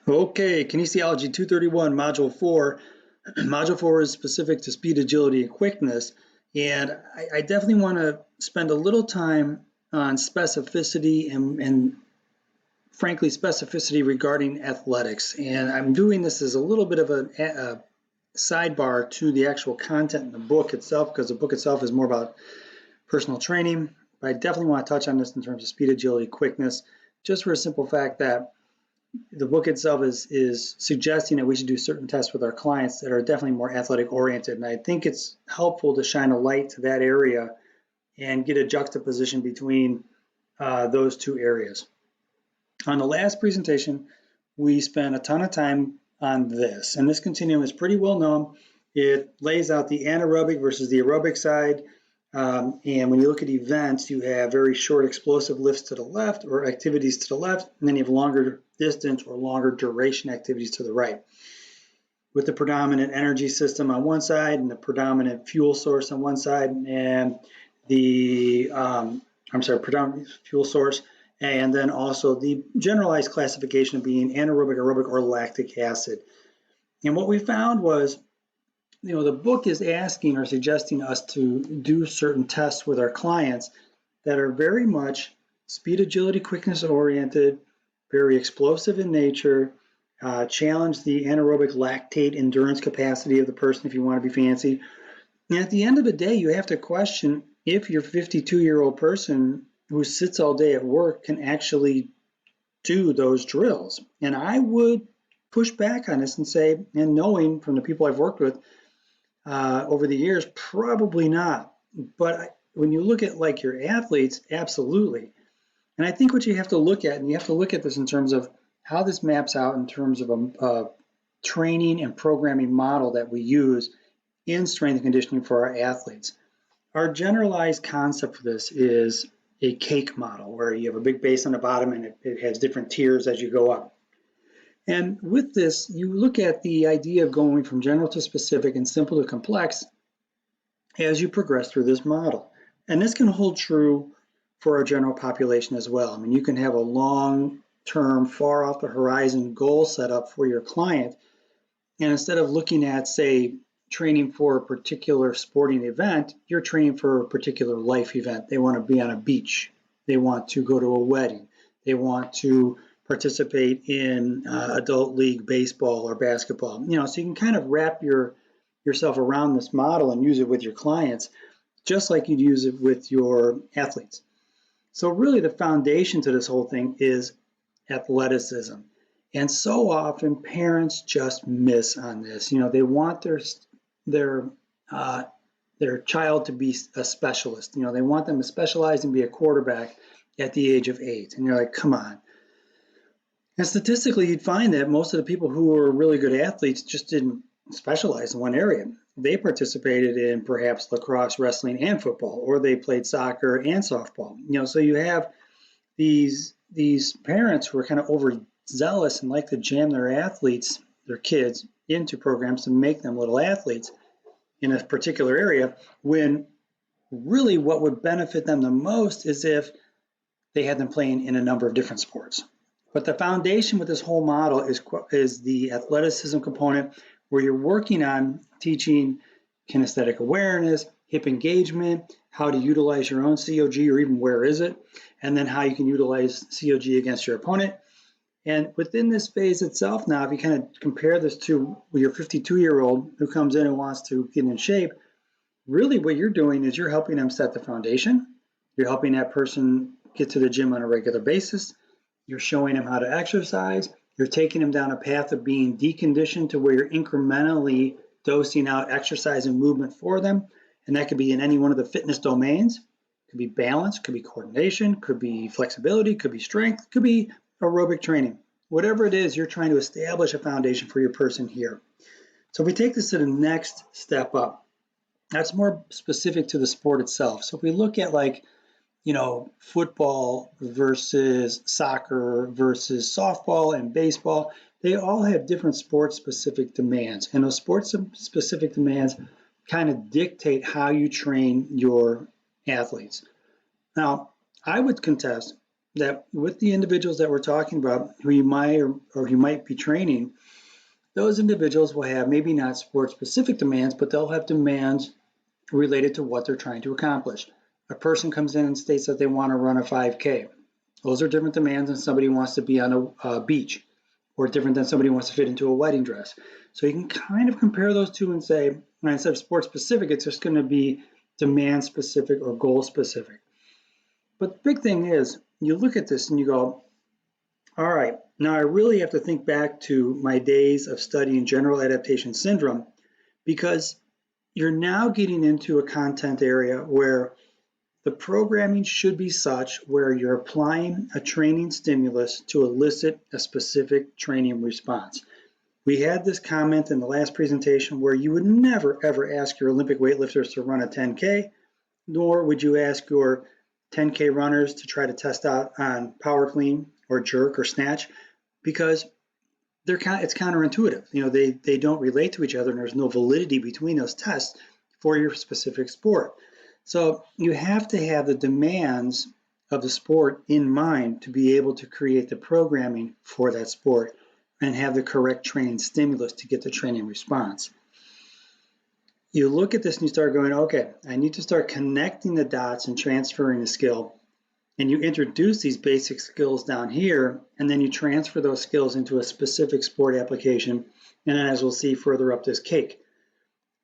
Okay, kinesiology 231, module 4. Module 4 is specific to speed, agility, and quickness. And I definitely want to spend a little time on specificity and frankly, specificity regarding athletics. And I'm doing this as a little bit of a sidebar to the actual content in the book itself, because the book itself is more about personal training. But I definitely want to touch on this in terms of speed, agility, quickness, just for a simple fact that the book itself is suggesting that we should do certain tests with our clients that are definitely more athletic oriented. And I think it's helpful to shine a light to that area and get a juxtaposition between those two areas. On the last presentation, we spent a ton of time on this, and this continuum is pretty well known. It lays out the anaerobic versus the aerobic side. And when you look at events, you have very short explosive lifts to the left or activities to the left, and then you have longer distance or longer duration activities to the right. With the predominant energy system on one side and the predominant fuel source on one side, and the, predominant fuel source, and then also the generalized classification of being anaerobic, aerobic, or lactic acid. And what we found was, the book is asking or suggesting us to do certain tests with our clients that are very much speed, agility, quickness oriented, very explosive in nature, challenge the anaerobic lactate endurance capacity of the person if you want to be fancy. And at the end of the day, you have to question if your 52-year-old person who sits all day at work can actually do those drills. And I would push back on this and say, and knowing from the people I've worked with, over the years, probably not. But when you look at like your athletes, absolutely. And I think what you have to look at, and you have to look at this in terms of how this maps out in terms of a training and programming model that we use in strength and conditioning for our athletes. Our generalized concept for this is a cake model, where you have a big base on the bottom and it has different tiers as you go up. And with this, you look at the idea of going from general to specific and simple to complex as you progress through this model. And this can hold true for our general population as well. I mean, you can have a long-term, far off the horizon goal set up for your client. And instead of looking at, say, training for a particular sporting event, you're training for a particular life event. They want to be on a beach. They want to go to a wedding. They want to participate in adult league baseball or basketball. So you can kind of wrap yourself around this model and use it with your clients, just like you'd use it with your athletes. So really the foundation to this whole thing is athleticism. And so often parents just miss on this. They want their child to be a specialist. They want them to specialize and be a quarterback at the age of 8. And you're like, come on. And statistically, you'd find that most of the people who were really good athletes just didn't specialize in one area. They participated in perhaps lacrosse, wrestling, and football, or they played soccer and softball. So you have these parents who are kind of overzealous and like to jam their kids, into programs to make them little athletes in a particular area, when really what would benefit them the most is if they had them playing in a number of different sports. But the foundation with this whole model is the athleticism component, where you're working on teaching kinesthetic awareness, hip engagement, how to utilize your own COG, or even where is it, and then how you can utilize COG against your opponent. And within this phase itself now, if you kind of compare this to your 52-year-old who comes in and wants to get in shape, really what you're doing is you're helping them set the foundation. You're helping that person get to the gym on a regular basis. You're showing them how to exercise. You're taking them down a path of being deconditioned to where you're incrementally dosing out exercise and movement for them. And that could be in any one of the fitness domains. It could be balance, could be coordination, could be flexibility, could be strength, could be aerobic training. Whatever it is, you're trying to establish a foundation for your person here. So if we take this to the next step up, that's more specific to the sport itself. So if we look at football versus soccer versus softball and baseball, they all have different sports-specific demands. And those sports-specific demands kind of dictate how you train your athletes. Now, I would contest that with the individuals that we're talking about who you might or you might be training, those individuals will have maybe not sport specific demands, but they'll have demands related to what they're trying to accomplish. A person comes in and states that they want to run a 5K. Those are different demands than somebody who wants to be on a beach, or different than somebody who wants to fit into a wedding dress. So you can kind of compare those two and say, instead of sport specific, it's just going to be demand specific or goal specific. But the big thing is, you look at this and you go, all right, now I really have to think back to my days of studying general adaptation syndrome, because you're now getting into a content area where the programming should be such where you're applying a training stimulus to elicit a specific training response. We had this comment in the last presentation where you would never ever ask your Olympic weightlifters to run a 10K, nor would you ask your 10K runners to try to test out on power clean or jerk or snatch, because it's counterintuitive. They don't relate to each other, and there's no validity between those tests for your specific sport. So you have to have the demands of the sport in mind to be able to create the programming for that sport and have the correct training stimulus to get the training response. You look at this and you start going, okay, I need to start connecting the dots and transferring the skill. And you introduce these basic skills down here, and then you transfer those skills into a specific sport application. And then, as we'll see further up this cake.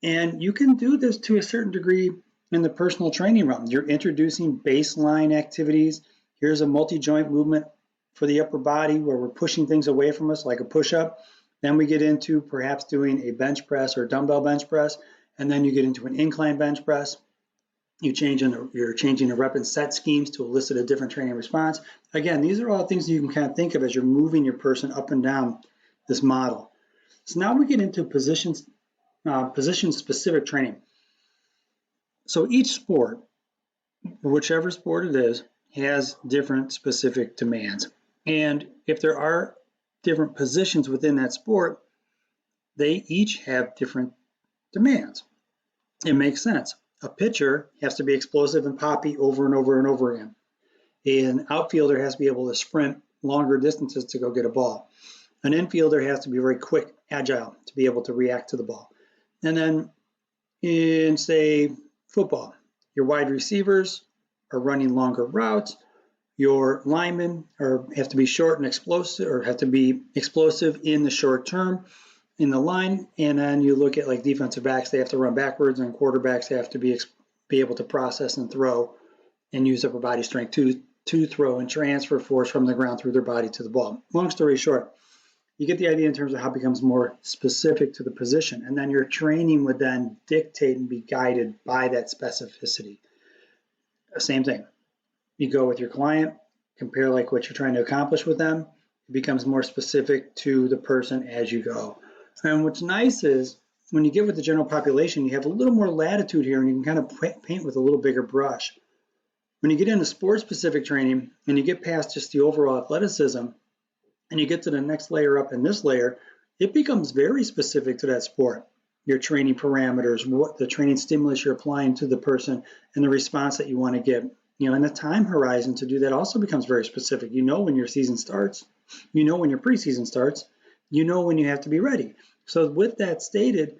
And you can do this to a certain degree in the personal training realm. You're introducing baseline activities. Here's a multi-joint movement for the upper body where we're pushing things away from us, like a push-up. Then we get into perhaps doing a bench press or dumbbell bench press, and then you get into an incline bench press. You're changing the rep and set schemes to elicit a different training response. Again, these are all things you can kind of think of as you're moving your person up and down this model. So now we get into position-specific training. So each sport, whichever sport it is, has different specific demands. And if there are different positions within that sport, they each have different demands. It makes sense. A pitcher has to be explosive and poppy over and over and over again. An outfielder has to be able to sprint longer distances to go get a ball. An infielder has to be very quick, agile, to be able to react to the ball. And then in, say, football, your wide receivers are running longer routes. Your linemen have to be short and explosive, or have to be explosive in the short term in the line. And then you look at like defensive backs, they have to run backwards, and quarterbacks have to be able to process and throw and use upper body strength to throw and transfer force from the ground through their body to the ball. Long story short, you get the idea in terms of how it becomes more specific to the position. And then your training would then dictate and be guided by that specificity. Same thing. You go with your client, compare like what you're trying to accomplish with them. It becomes more specific to the person as you go. And what's nice is when you get with the general population, you have a little more latitude here, and you can kind of paint with a little bigger brush. When you get into sport-specific training and you get past just the overall athleticism, and you get to the next layer up in this layer, it becomes very specific to that sport. Your training parameters, what the training stimulus you're applying to the person, and the response that you want to get. And the time horizon to do that also becomes very specific. You know when your season starts, you know when your preseason starts, you know when you have to be ready. So with that stated,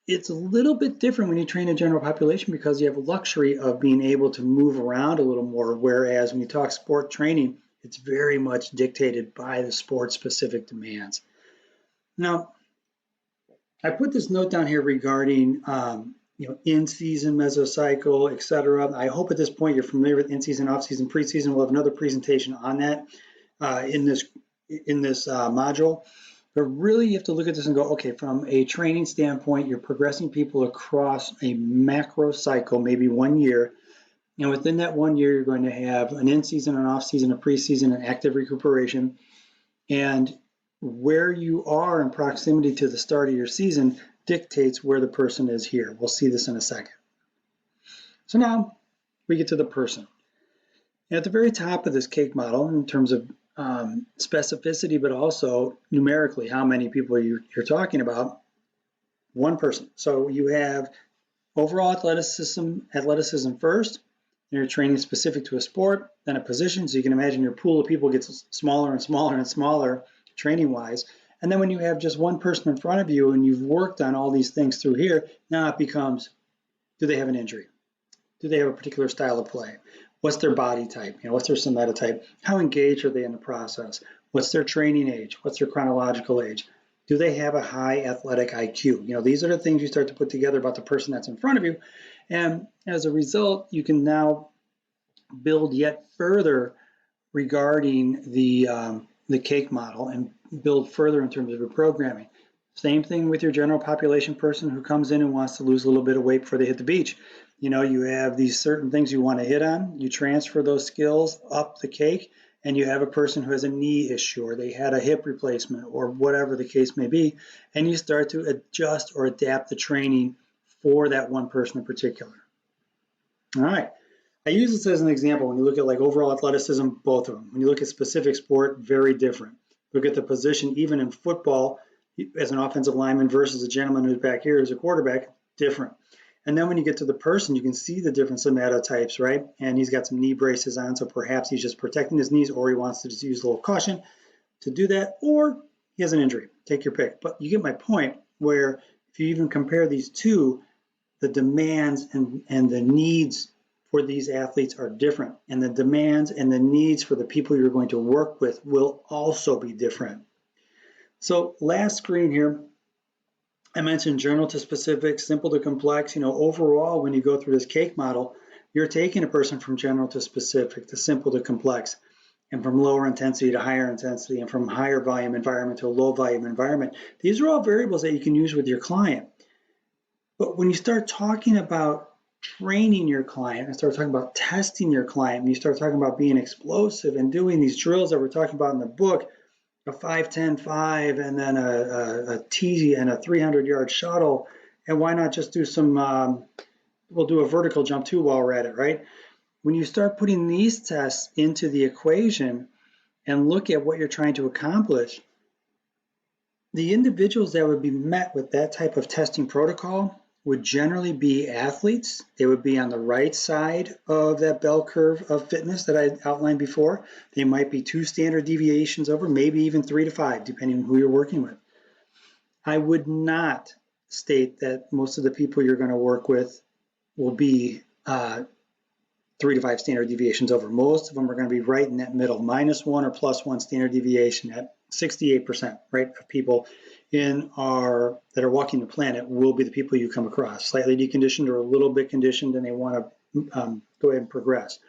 it's a little bit different when you train a general population because you have a luxury of being able to move around a little more, whereas when you talk sport training, it's very much dictated by the sport-specific demands. Now, I put this note down here regarding in-season, mesocycle, etc. I hope at this point you're familiar with in-season, off-season, preseason. We'll have another presentation on that in this module. But really, you have to look at this and go, okay, from a training standpoint, you're progressing people across a macro cycle, maybe 1 year. And within that 1 year, you're going to have an in-season, an off-season, a preseason, an active recuperation. And where you are in proximity to the start of your season dictates where the person is here. We'll see this in a second. So now we get to the person. At the very top of this cake model, in terms of specificity, but also numerically, how many people you're talking about, one person. So you have overall athleticism first, You're training specific to a sport, then a position. So you can imagine your pool of people gets smaller and smaller and smaller training wise. And then when you have just one person in front of you and you've worked on all these things through here, now it becomes, do they have an injury? Do they have a particular style of play? What's their body type? What's their somatotype? How engaged are they in the process? What's their training age? What's their chronological age? Do they have a high athletic IQ? These are the things you start to put together about the person that's in front of you. And as a result, you can now build yet further regarding the cake model and build further in terms of your programming. Same thing with your general population person who comes in and wants to lose a little bit of weight before they hit the beach. You have these certain things you want to hit on. You transfer those skills up the cake, and you have a person who has a knee issue or they had a hip replacement or whatever the case may be, and you start to adjust or adapt the training for that one person in particular. All right. I use this as an example when you look at like overall athleticism, both of them. When you look at specific sport, very different. Look at the position, even in football, as an offensive lineman versus a gentleman who's back here as a quarterback, different. And then when you get to the person, you can see the different somatotypes, right? And he's got some knee braces on, so perhaps he's just protecting his knees, or he wants to just use a little caution to do that, or he has an injury. Take your pick. But you get my point, where if you even compare these two, the demands and the needs for these athletes are different, and the demands and the needs for the people you're going to work with will also be different. So last screen here, I mentioned general to specific, simple to complex. Overall, when you go through this cake model, you're taking a person from general to specific, to simple to complex, and from lower intensity to higher intensity, and from higher volume environment to a low volume environment. These are all variables that you can use with your client. But when you start talking about training your client and start talking about testing your client, and you start talking about being explosive and doing these drills that we're talking about in the book, a 5-10-5 and then a T and a 300-yard shuttle, and why not just do some, we'll do a vertical jump too while we're at it, right? When you start putting these tests into the equation and look at what you're trying to accomplish, the individuals that would be met with that type of testing protocol would generally be athletes. They would be on the right side of that bell curve of fitness that I outlined before. They might be 2 standard deviations over, maybe even 3 to 5, depending on who you're working with. I would not state that most of the people you're going to work with will be 3 to 5 standard deviations over. Most of them are going to be right in that middle, -1 or +1 standard deviation at 68%, right, of people that are walking the planet will be the people you come across, slightly deconditioned or a little bit conditioned, and they want to go ahead and progress.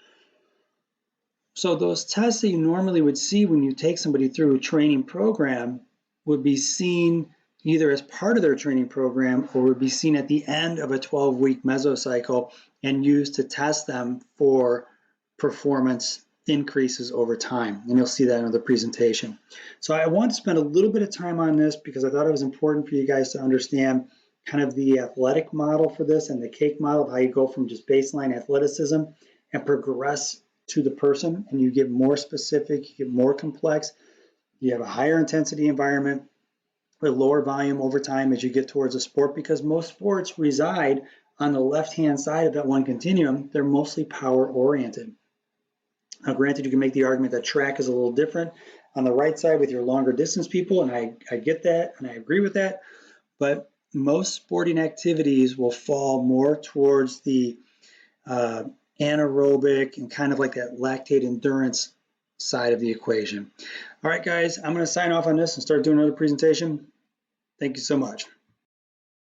So those tests that you normally would see when you take somebody through a training program would be seen either as part of their training program or would be seen at the end of a 12-week mesocycle and used to test them for performance increases over time, and you'll see that in the presentation. So I want to spend a little bit of time on this because I thought it was important for you guys to understand kind of the athletic model for this and the cake model of how you go from just baseline athleticism and progress to the person, and you get more specific, you get more complex, you have a higher intensity environment with lower volume over time as you get towards a sport, because most sports reside on the left-hand side of that one continuum. They're mostly power-oriented. Now, granted, you can make the argument that track is a little different on the right side with your longer distance people, and I get that, and I agree with that, but most sporting activities will fall more towards the anaerobic and kind of like that lactate endurance side of the equation. All right, guys, I'm going to sign off on this and start doing another presentation. Thank you so much.